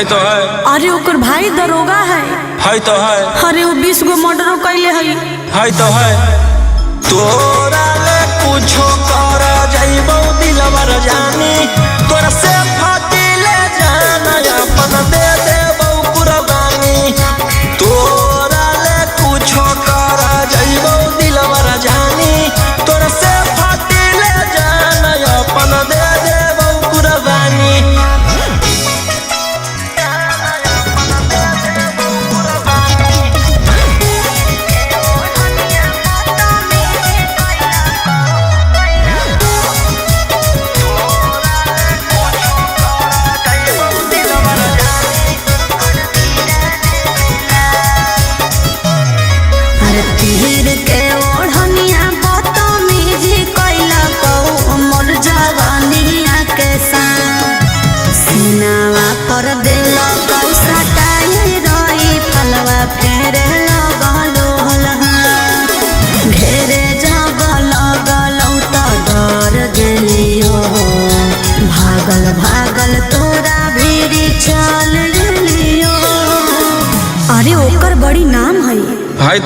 है तो है। अरे ओकर भाई दरोगा है तो है। अरे वो 20 गो मर्डर कैले है तो है। तोरा ले कुछो कर जाइबो दिलवर जानी तोरा से फाटी ले जाना अपन दे देबो कुर्बानी। तोरा ले कुछो कर जाइबो दिलवर जानी तोरा से फाटी ले जाना अपन दे देबो कुर्बानी। तीर के ओढ़निया बदतमीजी कैला कौ मोर जवानिया के साथ सीनावा पर दिल कौ सटाई रही फलवा फेरे लगलो घेरे जब लगलौ त डर गेलियो भागल भागल तोरा भीरी चल गेलियो। अरे ओकर बड़ी नाम है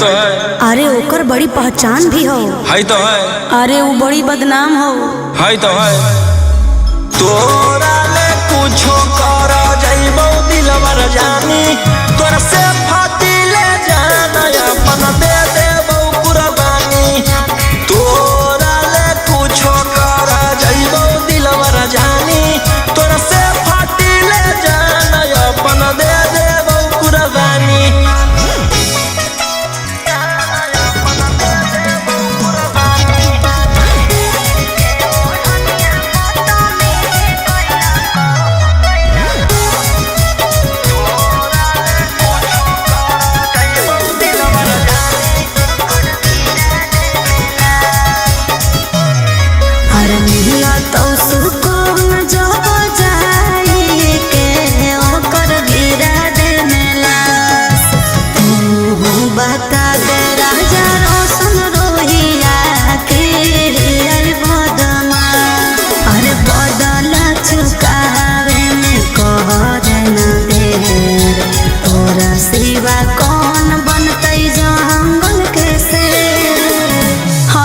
तो है। अरे ओकर बड़ी पहचान भी हो तो है। अरे वो बड़ी बदनाम हो तो है। तोरा ले कुछो कर जाइबो दिलवर जानी तोरा से फाटी ले जाना अपन दे देबो कुर्बानी। तोरा ले कुछो कर जाइबो दिलवर जानी तोरा से फाटी ले जाना अपन दे देबो कुर्बानी। तो सुकून जब जाई के ओकर गिरा दे मेलास तू बता दे राजा रोशन रोहिया के आई बदमा। अरे बदला चुकावे में कह देना देर तोरा सिवा कौन बनतै जंगल के शेर।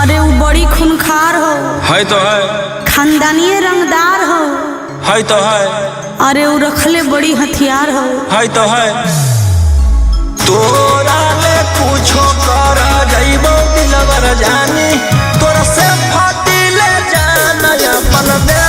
अरे वो बड़ी खूनखार हो तो है। खानदानी रंगदार हो तो है। अरे वो रखले बड़ी हथियार हो तो है। तोरा ले कुछो कर जाइबो दिलवर जानी तोरा से फाटी ले जाना अपन दे